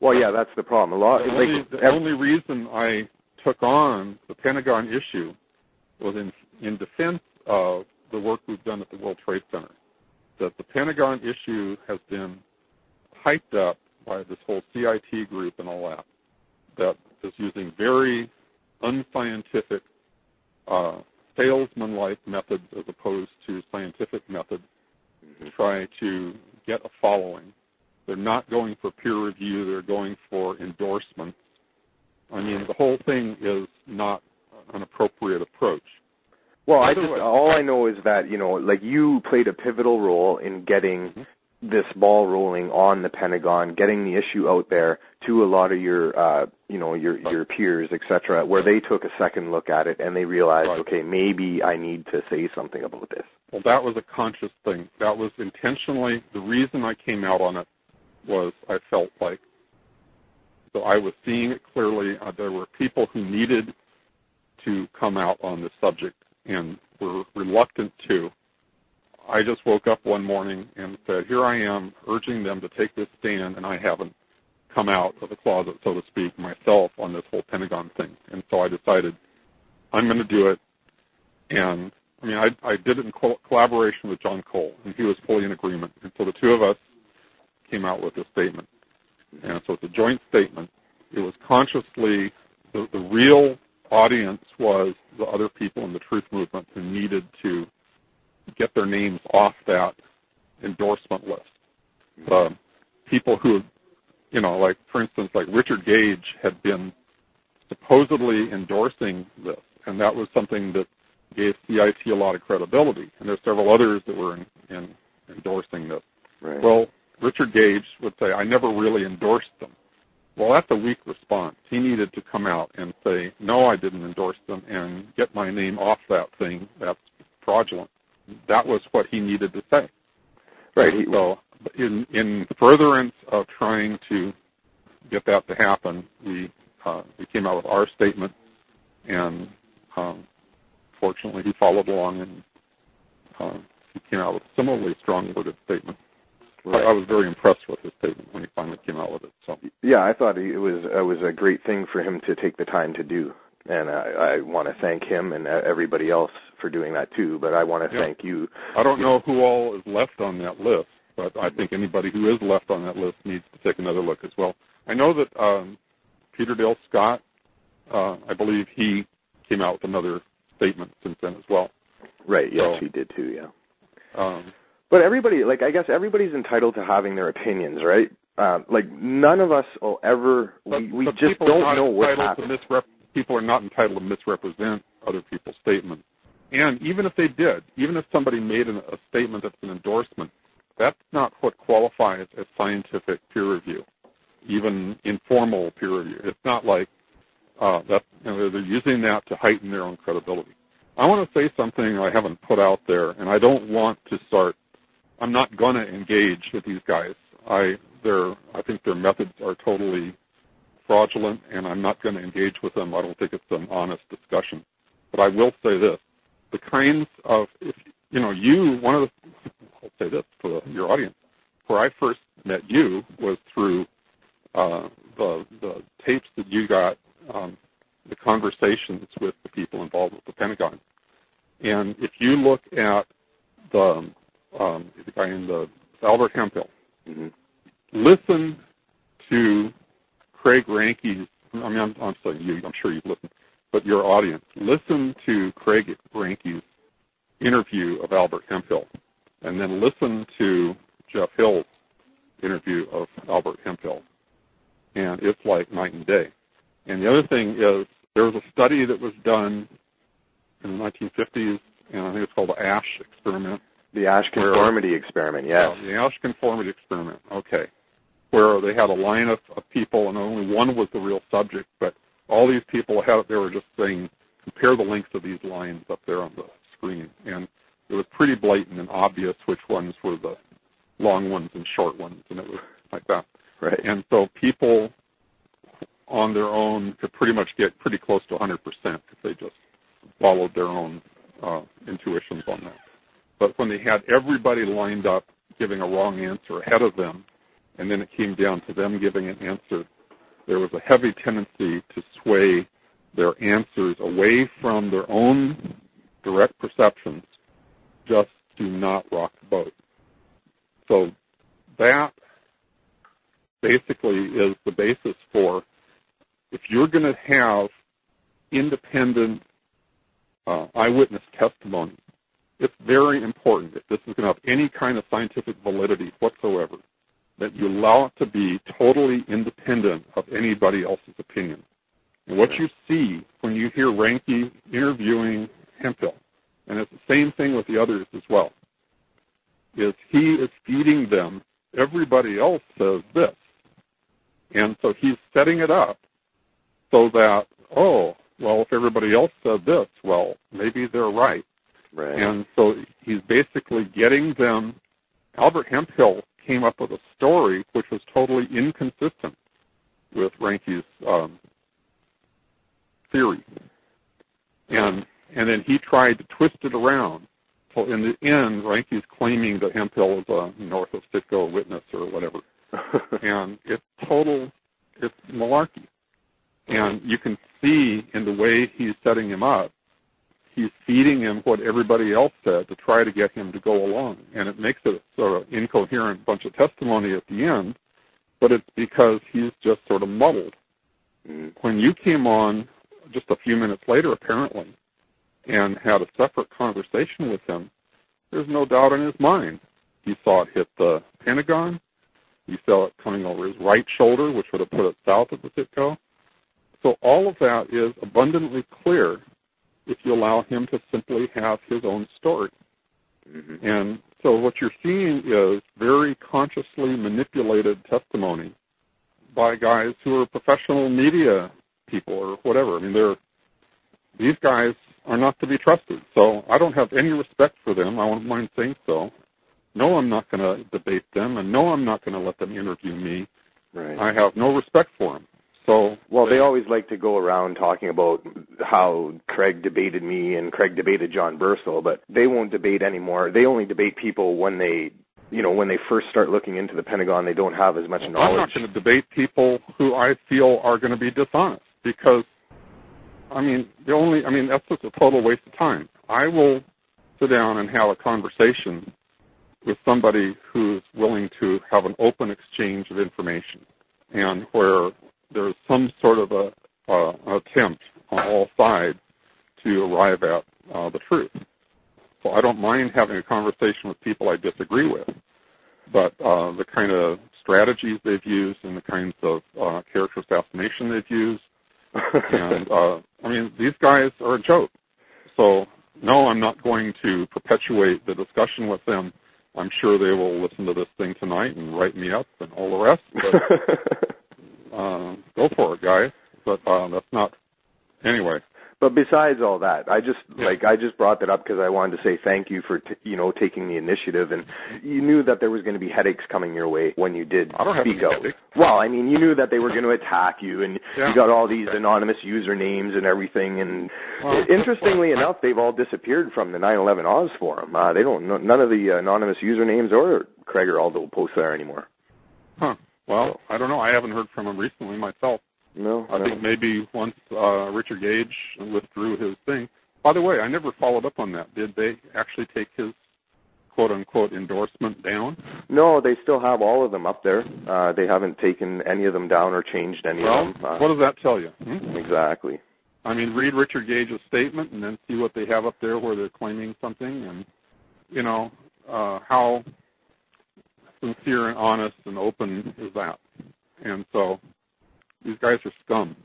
Well, yeah, that's the problem. The only reason I took on the Pentagon issue was in defense of the work we've done at the World Trade Center. That the Pentagon issue has been hyped up by this whole CIT group and all that is using very unscientific, salesman-like methods as opposed to scientific methods to try to get a following. They're not going for peer review. They're going for endorsements. I mean, the whole thing is not an appropriate approach. Well, all I know is that, you played a pivotal role in getting this ball rolling on the Pentagon, getting the issue out there to a lot of your peers, et cetera, where they took a second look at it and they realized, okay, maybe I need to say something about this. Well, that was a conscious thing. That was intentionally, the reason I came out on it was I felt like, so I was seeing it clearly. There were people who needed to come out on this subject and were reluctant to. I just woke up one morning and said, here I am urging them to take this stand, and I haven't come out of the closet, so to speak, myself on this whole Pentagon thing. And so I decided I'm going to do it. And, I mean, I did it in collaboration with John Cole, and he was fully in agreement. And so the two of us came out with this statement. And so it's a joint statement. It was consciously, the real audience was the other people in the truth movement who needed to get their names off that endorsement list. The people who, like, for instance, like Richard Gage had been supposedly endorsing this, and that was something that gave CIT a lot of credibility. And there's several others that were in endorsing this. Right. Well, Richard Gage would say, I never really endorsed them. Well, that's a weak response. He needed to come out and say, no, I didn't endorse them, and get my name off that thing. That's fraudulent. That was what he needed to say. Right. So in furtherance of trying to get that to happen, we came out with our statement, and fortunately he followed along, and he came out with a similarly strong-worded statement. Right. I was very impressed with his statement when he finally came out with it. So yeah, I thought it was a great thing for him to take the time to do, and I want to thank him and everybody else for doing that too. But I want to thank you. I don't know who all is left on that list, but I think anybody who is left on that list needs to take another look as well. I know that Peter Dale Scott, I believe he came out with another statement since then as well. Right. Yes, he did too. Yeah. But everybody, I guess everybody's entitled to having their opinions, right? None of us will ever, we just don't know what happened. People are not entitled to misrepresent other people's statements. And even if they did, even if somebody made a statement that's an endorsement, that's not what qualifies as scientific peer review, even informal peer review. It's not like they're using that to heighten their own credibility. I want to say something I haven't put out there, and I don't want to start. I'm not going to engage with these guys. I think their methods are totally fraudulent, and I'm not going to engage with them. I don't think it's an honest discussion. But I will say this. The kinds of, I'll say this to your audience. Where I first met you was through the tapes that you got, the conversations with the people involved with the Pentagon. And if you look at the guy in the Albert Hemphill, listen to Craig Ranke's, I'm saying you, I'm sure you've listened, but your audience, listen to Craig Ranke's interview of Albert Hemphill, and then listen to Jeff Hill's interview of Albert Hemphill. And it's like night and day. And the other thing is, there was a study that was done in the 1950s, and I think it's called the Ash experiment. The Ash conformity experiment, yes. The Ash conformity experiment, okay. Where they had a line of people, and only one was the real subject, but all these people they were just saying, compare the lengths of these lines up there on the screen. And it was pretty blatant and obvious which ones were the long ones and short ones, and it was like that. Right. And so people on their own could pretty much get pretty close to 100% if they just followed their own intuitions on that. But when they had everybody lined up giving a wrong answer ahead of them, and then it came down to them giving an answer, there was a heavy tendency to sway their answers away from their own direct perceptions just to not rock the boat. So that basically is the basis for, if you're going to have independent eyewitness testimony, it's very important, if this is going to have any kind of scientific validity whatsoever, that you allow it to be totally independent of anybody else's opinion. And what you see when you hear Ranke interviewing Hemphill, and it's the same thing with the others as well, is he is feeding them, everybody else says this. And so he's setting it up so that, oh, well, if everybody else said this, well, maybe they're right. Right. And so he's basically getting them. Albert Hemphill came up with a story which was totally inconsistent with Ranke's theory. And then he tried to twist it around. So in the end, Ranke's claiming that Hemphill is a north of Sitco witness or whatever. And it's malarkey. And you can see in the way he's setting him up, he's feeding him what everybody else said to try to get him to go along. And it makes it sort of incoherent bunch of testimony at the end, but it's because he's just sort of muddled. When you came on just a few minutes later, apparently, and had a separate conversation with him, there's no doubt in his mind. He saw it hit the Pentagon. He saw it coming over his right shoulder, which would have put it south of the Sitco. So all of that is abundantly clear if you allow him to simply have his own story. And so what you're seeing is very consciously manipulated testimony by guys who are professional media people or whatever. I mean, these guys are not to be trusted. So I don't have any respect for them. I won't mind saying so. No, I'm not going to debate them, and no, I'm not going to let them interview me. Right. I have no respect for them. So, well, they always like to go around talking about how Craig debated me and Craig debated John Bursell, but they won't debate anymore. They only debate people when they first start looking into the Pentagon. They don't have as much knowledge. I'm not going to debate people who I feel are going to be dishonest because, that's just a total waste of time. I will sit down and have a conversation with somebody who's willing to have an open exchange of information and where there's some sort of an attempt on all sides to arrive at the truth. So I don't mind having a conversation with people I disagree with, but the kind of strategies they've used and the kinds of character assassination they've used, and these guys are a joke. So no, I'm not going to perpetuate the discussion with them. I'm sure they will listen to this thing tonight and write me up and all the rest. But, go for it, guys. But that's not. Anyway. But besides all that, I just brought that up because I wanted to say thank you for taking the initiative, and you knew that there was going to be headaches coming your way when you did speak out. Headaches. Well, you knew that they were going to attack you, and you got all these anonymous usernames and everything. And interestingly enough, they've all disappeared from the 9/11 Oz forum. None of the anonymous usernames or Craig or Aldo posts there anymore. Huh. Well, I don't know. I haven't heard from him recently myself. No. I think maybe once Richard Gage withdrew his thing. By the way, I never followed up on that. Did they actually take his quote-unquote endorsement down? No, they still have all of them up there. They haven't taken any of them down or changed any of them. What does that tell you? Exactly. Read Richard Gage's statement and then see what they have up there where they're claiming something and, how sincere and honest and open is that? And so these guys are scum.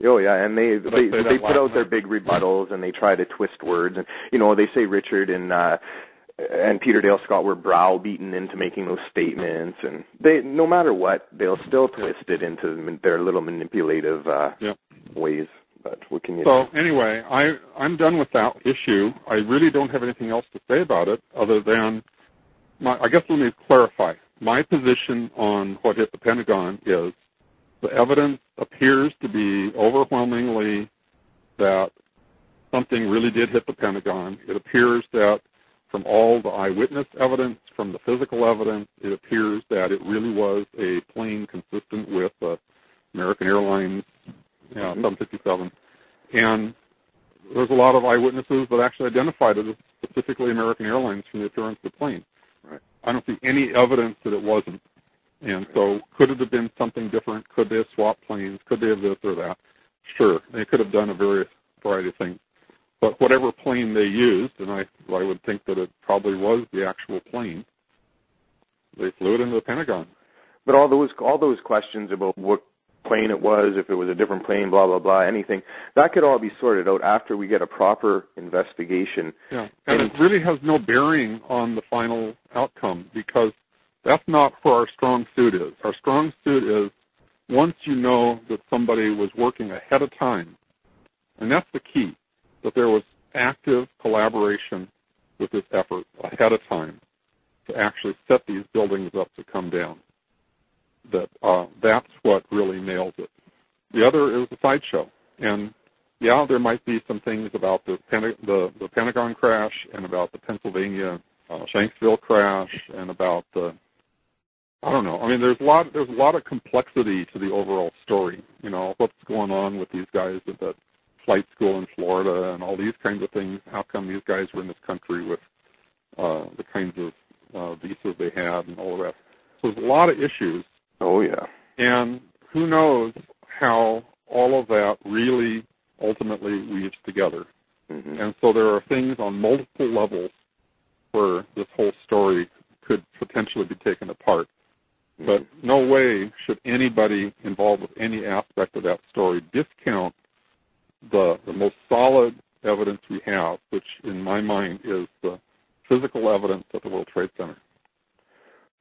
Oh, yeah, and they put out their big rebuttals, and they try to twist words. And, they say Richard and Peter Dale Scott were browbeaten into making those statements. And no matter what, they'll still twist it into their little manipulative ways. But what can you do? Anyway, I'm done with that issue. I really don't have anything else to say about it other than, I guess let me clarify. My position on what hit the Pentagon is the evidence appears to be overwhelmingly that something really did hit the Pentagon. It appears that from all the eyewitness evidence, from the physical evidence, it appears that it really was a plane consistent with American Airlines 757. And there's a lot of eyewitnesses that actually identified it as specifically American Airlines from the appearance of the plane. Right. I don't see any evidence that it wasn't. And so could it have been something different? Could they have swapped planes? Could they have this or that? Sure. They could have done a variety of things. But whatever plane they used, and I would think that it probably was the actual plane, they flew it into the Pentagon. But all those questions about what plane it was, if it was a different plane, blah, blah, blah, anything, that could all be sorted out after we get a proper investigation. Yeah, and it really has no bearing on the final outcome because that's not where our strong suit is. Our strong suit is once you know that somebody was working ahead of time, and that's the key, that there was active collaboration with this effort ahead of time to actually set these buildings up to come down. That's what really nails it. The other is the sideshow. And, yeah, there might be some things about the Pentagon crash and about the Pennsylvania Shanksville crash and about I don't know. I mean, there's a lot of complexity to the overall story. You know, what's going on with these guys at that flight school in Florida and all these kinds of things. How come these guys were in this country with the kinds of visas they had and all of that. So there's a lot of issues. Oh, yeah. And who knows how all of that really ultimately weaves together. Mm-hmm. And so there are things on multiple levels where this whole story could potentially be taken apart. Mm-hmm. But no way should anybody involved with any aspect of that story discount the most solid evidence we have, which in my mind is the physical evidence at the World Trade Center.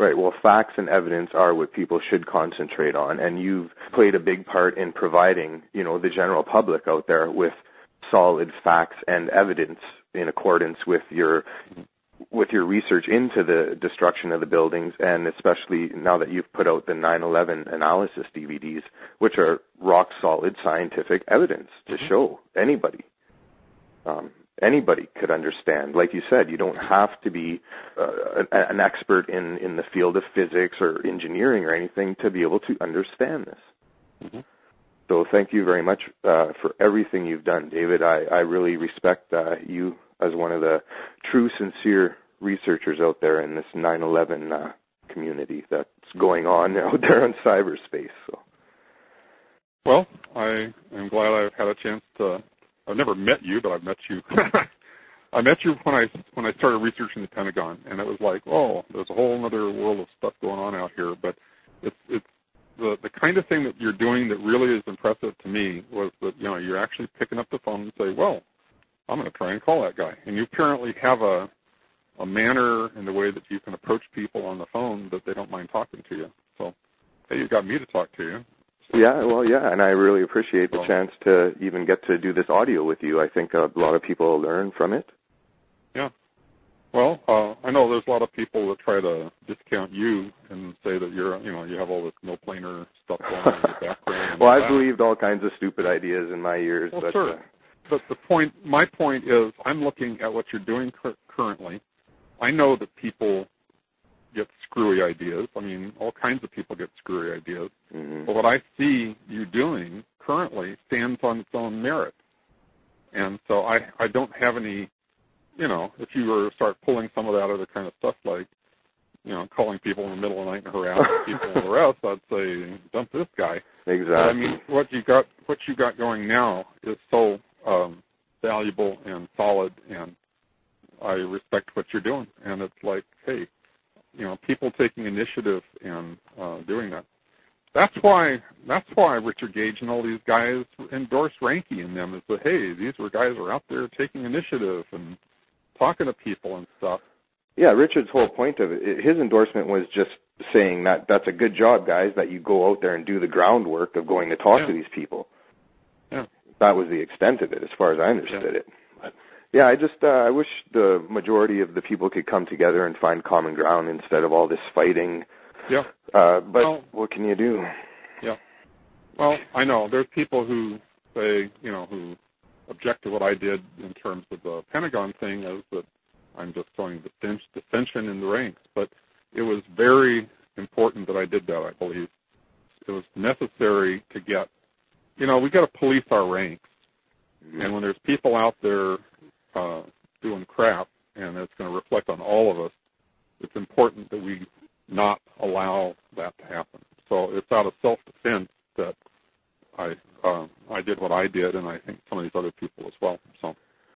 Right. Well, facts and evidence are what people should concentrate on, and you've played a big part in providing, the general public out there with solid facts and evidence in accordance with your research into the destruction of the buildings, and especially now that you've put out the 9/11 analysis DVDs, which are rock-solid scientific evidence to show anybody. Anybody could understand. Like you said, you don't have to be an expert in the field of physics or engineering or anything to be able to understand this. Mm-hmm. So thank you very much for everything you've done, David. I really respect you as one of the true, sincere researchers out there in this 9/11 community that's going on out there in cyberspace. So. Well, I am glad I've had a chance to. I've never met you, but I've met you. I met you when I started researching the Pentagon, and it was like, oh, there's a whole other world of stuff going on out here. But it's the kind of thing that you're doing that really is impressive to me was that you're actually picking up the phone and say, well, I'm going to try and call that guy. And you apparently have a manner in the way that you can approach people on the phone that they don't mind talking to you. So, hey, you got me to talk to you. Yeah, well, yeah, and I really appreciate the chance to even get to do this audio with you. I think a lot of people will learn from it. Yeah. Well, I know there's a lot of people that try to discount you and say that you have all this no-planer stuff going on in the background. Well, I've believed all kinds of stupid ideas in my years. Well, but, sure. But my point is, I'm looking at what you're doing currently. I know that people get screwy ideas. I mean, all kinds of people get screwy ideas. Mm-hmm. But what I see you doing currently stands on its own merit. And so I don't have any, if you were to start pulling some of that other kind of stuff like, calling people in the middle of the night and harassing people and the rest, I'd say, dump this guy. Exactly. But, I mean, what you got going now is so valuable and solid, and I respect what you're doing. And it's like, hey, people taking initiative and doing that. That's why Richard Gage and all these guys endorsed Ranky and them, is that, hey, these were guys who are out there taking initiative and talking to people and stuff. Yeah, Richard's whole point of it, his endorsement was just saying that that's a good job, guys, that you go out there and do the groundwork of going to talk to these people. Yeah. That was the extent of it, as far as I understood it. Yeah, I wish the majority of the people could come together and find common ground instead of all this fighting. Yeah. But what can you do? Yeah. Well, I know. There's people who say, who object to what I did in terms of the Pentagon thing, is that I'm just showing dissension in the ranks. But it was very important that I did that, I believe. It was necessary to get, we got to police our ranks. And when there's people out there doing crap, and it's going to reflect on all of us, it's important that we not allow that to happen. So it's out of self-defense that I did what I did, and I think some of these other people as well. So